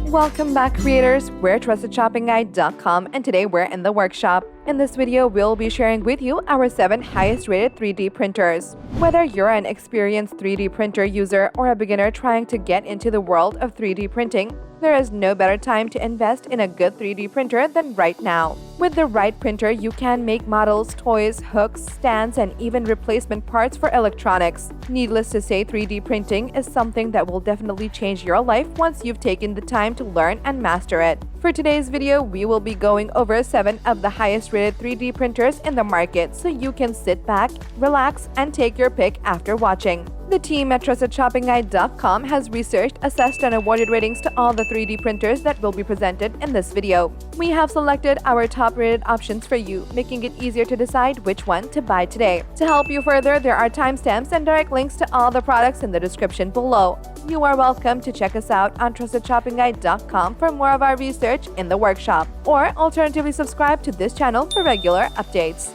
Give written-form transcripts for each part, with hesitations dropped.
Welcome back, creators. We're TrustedShoppingGuide.com, and today we're in the workshop. In this video, we'll be sharing with you our 7 highest rated 3D printers. Whether you're an experienced 3D printer user or a beginner trying to get into the world of 3D printing, there is no better time to invest in a good 3D printer than right now. With the right printer, you can make models, toys, hooks, stands, and even replacement parts for electronics. Needless to say, 3D printing is something that will definitely change your life once you've taken the time to learn and master it. For today's video, we will be going over 7 of the highest rated 3D printers in the market, so you can sit back, relax, and take your pick after watching. The team at TrustedShoppingGuide.com has researched, assessed, and awarded ratings to all the 3D printers that will be presented in this video. We have selected our top-rated options for you, making it easier to decide which one to buy today. To help you further, there are timestamps and direct links to all the products in the description below. You are welcome to check us out on TrustedShoppingGuide.com for more of our research in the workshop, or alternatively subscribe to this channel for regular updates.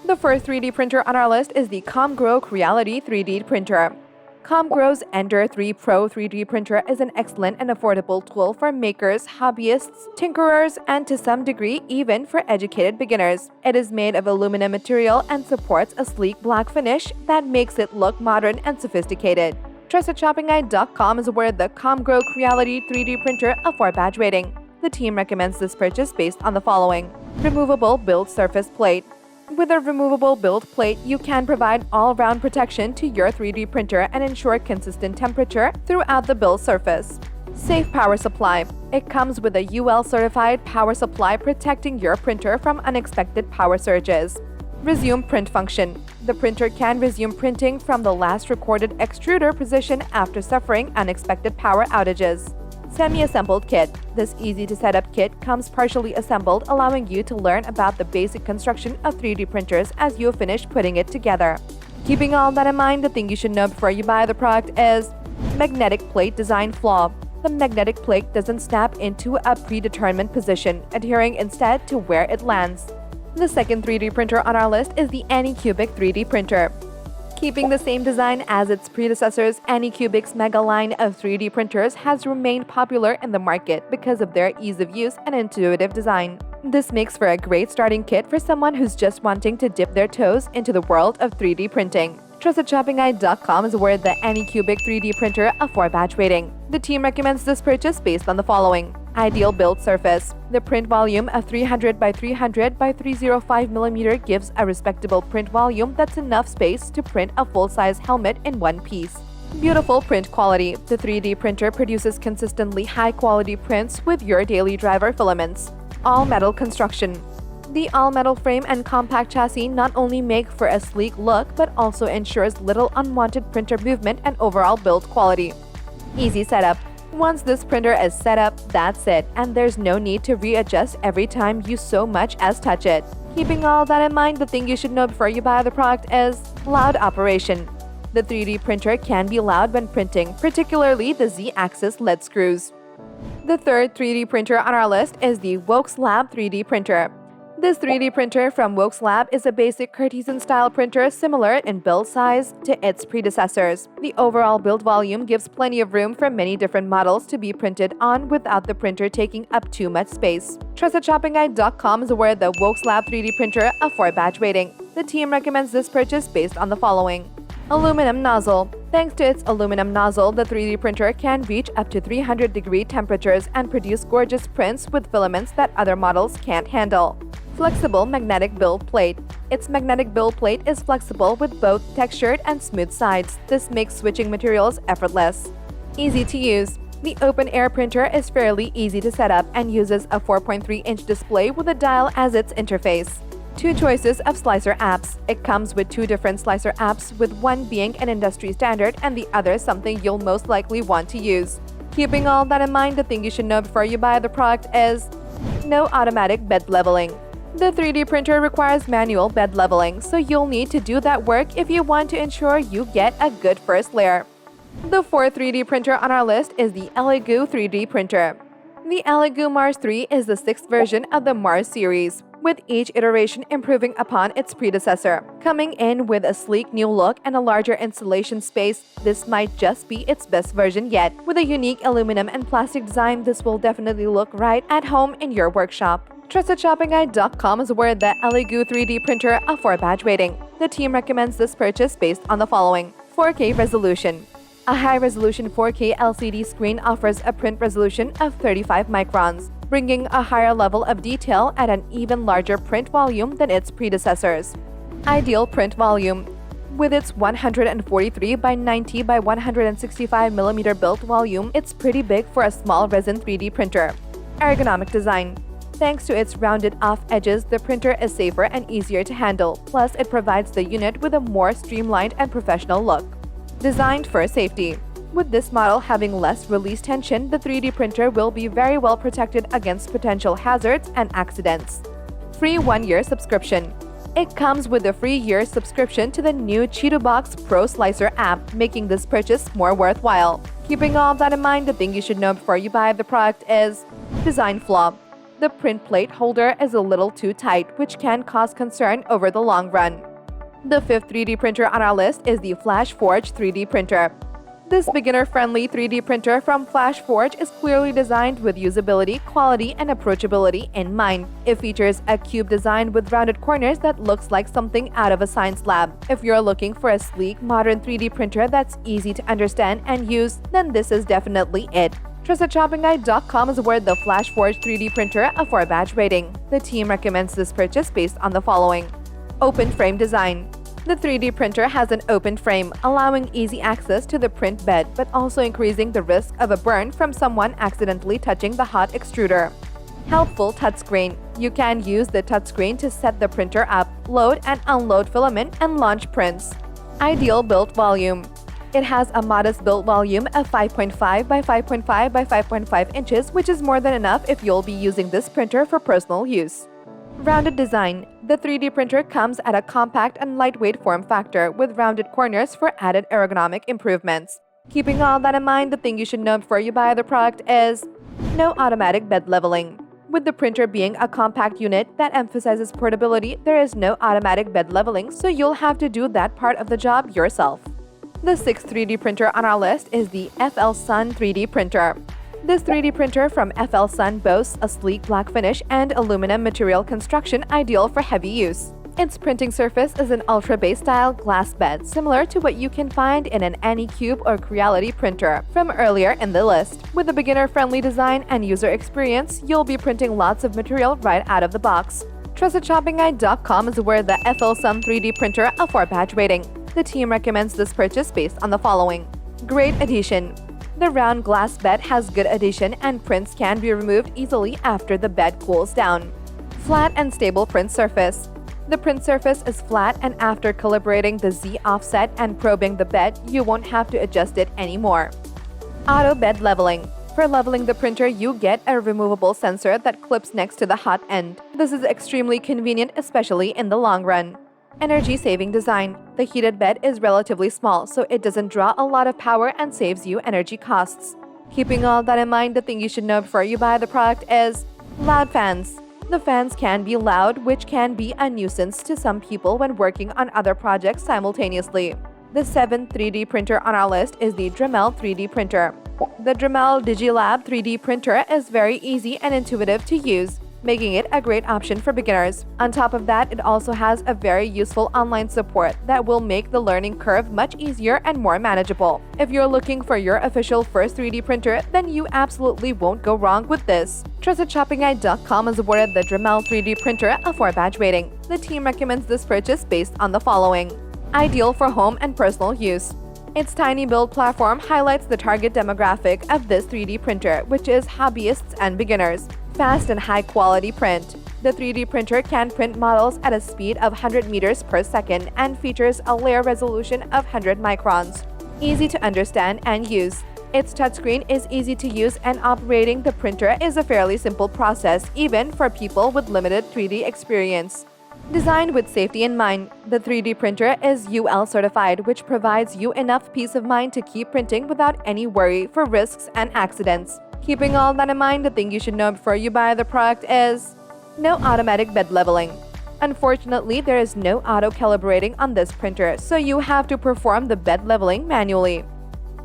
The first 3D printer on our list is the ComGrow Creality 3D printer. ComGrow's Ender 3 Pro 3D printer is an excellent and affordable tool for makers, hobbyists, tinkerers, and to some degree even for educated beginners. It is made of aluminum material and supports a sleek black finish that makes it look modern and sophisticated. TrustedShoppingGuide.com is awarded the ComGrow Creality 3D printer a 4-badge rating. The team recommends this purchase based on the following: removable build surface plate. With a removable build plate, you can provide all-round protection to your 3D printer and ensure consistent temperature throughout the build surface. Safe power supply. It comes with a UL-certified power supply protecting your printer from unexpected power surges. Resume print function. The printer can resume printing from the last recorded extruder position after suffering unexpected power outages. Semi-assembled kit. This easy-to-set-up kit comes partially assembled, allowing you to learn about the basic construction of 3D printers as you finish putting it together. Keeping all that in mind, the thing you should know before you buy the product is magnetic plate design flaw. The magnetic plate doesn't snap into a predetermined position, adhering instead to where it lands. The second 3D printer on our list is the Anycubic 3D printer. Keeping the same design as its predecessors, Anycubic's mega line of 3D printers has remained popular in the market because of their ease of use and intuitive design. This makes for a great starting kit for someone who's just wanting to dip their toes into the world of 3D printing. TrustedShoppingGuide.com is awarded the Anycubic 3D printer a 4-badge rating. The team recommends this purchase based on the following: ideal build surface. The print volume of 300 by 300 by 305 mm gives a respectable print volume that's enough space to print a full-size helmet in one piece. Beautiful print quality. The 3D printer produces consistently high-quality prints with your daily driver filaments. All-metal construction. The all-metal frame and compact chassis not only make for a sleek look but also ensures little unwanted printer movement and overall build quality. Easy setup. Once this printer is set up, that's it, and there's no need to readjust every time you so much as touch it. Keeping all that in mind, the thing you should know before you buy the product is loud operation. The 3D printer can be loud when printing, particularly the Z-axis lead screws. The third 3D printer on our list is the WoxLab 3D printer. This 3D printer from WoxLab is a basic Cartesian-style printer similar in build size to its predecessors. The overall build volume gives plenty of room for many different models to be printed on without the printer taking up too much space. TrustedShoppingGuide.com is awarded the WoxLab 3D printer a 4-badge rating. The team recommends this purchase based on the following: aluminum nozzle. Thanks to its aluminum nozzle, the 3D printer can reach up to 300-degree temperatures and produce gorgeous prints with filaments that other models can't handle. Flexible magnetic build plate. Its magnetic build plate is flexible with both textured and smooth sides. This makes switching materials effortless. Easy to use. The open-air printer is fairly easy to set up and uses a 4.3-inch display with a dial as its interface. 2 choices of slicer apps. It comes with 2 different slicer apps, with one being an industry standard and the other something you'll most likely want to use. Keeping all that in mind, the thing you should know before you buy the product is no automatic bed leveling. The 3D printer requires manual bed leveling, so you'll need to do that work if you want to ensure you get a good first layer. The fourth 3D printer on our list is the Elegoo 3D printer. The Elegoo Mars 3 is the 6th version of the Mars series. with each iteration improving upon its predecessor. Coming in with a sleek new look and a larger installation space, this might just be its best version yet. With a unique aluminum and plastic design, this will definitely look right at home in your workshop. TrustedShoppingGuide.com has awarded the Elegoo 3D printer a 4-badge rating. The team recommends this purchase based on the following: 4K resolution. A high-resolution 4K LCD screen offers a print resolution of 35 microns, bringing a higher level of detail at an even larger print volume than its predecessors. Ideal print volume. With its 143 by 90 by 165 mm built volume, it's pretty big for a small resin 3D printer. Ergonomic design. Thanks to its rounded-off edges, the printer is safer and easier to handle, plus it provides the unit with a more streamlined and professional look. Designed for safety. With this model having less release tension, the 3D printer will be very well protected against potential hazards and accidents. Free 1-year subscription. It comes with a free year subscription to the new CheetoBox Pro Slicer app, making this purchase more worthwhile. Keeping all of that in mind, the thing you should know before you buy the product is design flaw. The print plate holder is a little too tight, which can cause concern over the long run. The fifth 3D printer on our list is the FlashForge 3D printer. This beginner-friendly 3D printer from FlashForge is clearly designed with usability, quality, and approachability in mind. It features a cube design with rounded corners that looks like something out of a science lab. If you're looking for a sleek, modern 3D printer that's easy to understand and use, then this is definitely it. TrustedShoppingGuide.com has awarded the FlashForge 3D printer a 4-badge rating. The team recommends this purchase based on the following: open frame design. The 3D printer has an open frame, allowing easy access to the print bed, but also increasing the risk of a burn from someone accidentally touching the hot extruder. Helpful touchscreen. You can use the touchscreen to set the printer up, load and unload filament, and launch prints. Ideal build volume. It has a modest build volume of 5.5 by 5.5 by 5.5 inches, which is more than enough if you'll be using this printer for personal use. Rounded design. The 3D printer comes at a compact and lightweight form factor with rounded corners for added ergonomic improvements. Keeping all that in mind, the thing you should know before you buy the product is no automatic bed leveling. With the printer being a compact unit that emphasizes portability, there is no automatic bed leveling, so you'll have to do that part of the job yourself. The sixth 3D printer on our list is the FLSun 3D printer. This 3D printer from FLSun boasts a sleek black finish and aluminum material construction ideal for heavy use. Its printing surface is an ultra-base style glass bed, similar to what you can find in an Anycube or Creality printer from earlier in the list. With a beginner-friendly design and user experience, you'll be printing lots of material right out of the box. TrustedShoppingGuide.com has awarded the FLSun 3D printer a 4-badge rating. The team recommends this purchase based on the following: great adhesion. The round glass bed has good adhesion and prints can be removed easily after the bed cools down. Flat and stable print surface. The print surface is flat, and after calibrating the Z offset and probing the bed, you won't have to adjust it anymore. Auto bed leveling. For leveling the printer, you get a removable sensor that clips next to the hot end. This is extremely convenient, especially in the long run. Energy-saving design. The heated bed is relatively small, so it doesn't draw a lot of power and saves you energy costs. Keeping all that in mind, the thing you should know before you buy the product is loud fans. The fans can be loud, which can be a nuisance to some people when working on other projects simultaneously. The seventh 3D printer on our list is the Dremel 3D printer. The Dremel Digilab 3D printer is very easy and intuitive to use, making it a great option for beginners. On top of that, it also has a very useful online support that will make the learning curve much easier and more manageable. If you're looking for your official first 3D printer, then you absolutely won't go wrong with this. TrustedShoppingGuide.com has awarded the Dremel 3D printer a 4-badge rating. The team recommends this purchase based on the following: ideal for home and personal use. Its tiny build platform highlights the target demographic of this 3D printer, which is hobbyists and beginners. Fast and high-quality print. The 3D printer can print models at a speed of 100 meters per second and features a layer resolution of 100 microns. Easy to understand and use. Its touchscreen is easy to use, and operating the printer is a fairly simple process, even for people with limited 3D experience. Designed with safety in mind, the 3D printer is UL certified, which provides you enough peace of mind to keep printing without any worry for risks and accidents. Keeping all that in mind, the thing you should know before you buy the product is No automatic bed leveling. Unfortunately, there is no auto-calibrating on this printer, so you have to perform the bed leveling manually.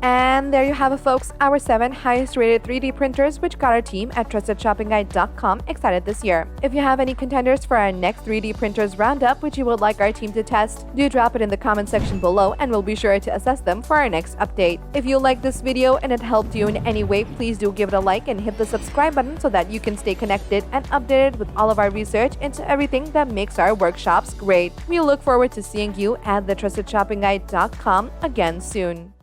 And there you have it, folks, our 7 highest rated 3D printers which got our team at TrustedShoppingGuide.com excited this year. If you have any contenders for our next 3D printers roundup which you would like our team to test, do drop it in the comment section below and we'll be sure to assess them for our next update. If you liked this video and it helped you in any way, please do give it a like and hit the subscribe button so that you can stay connected and updated with all of our research into everything that makes our workshops great. We look forward to seeing you at the TrustedShoppingGuide.com again soon.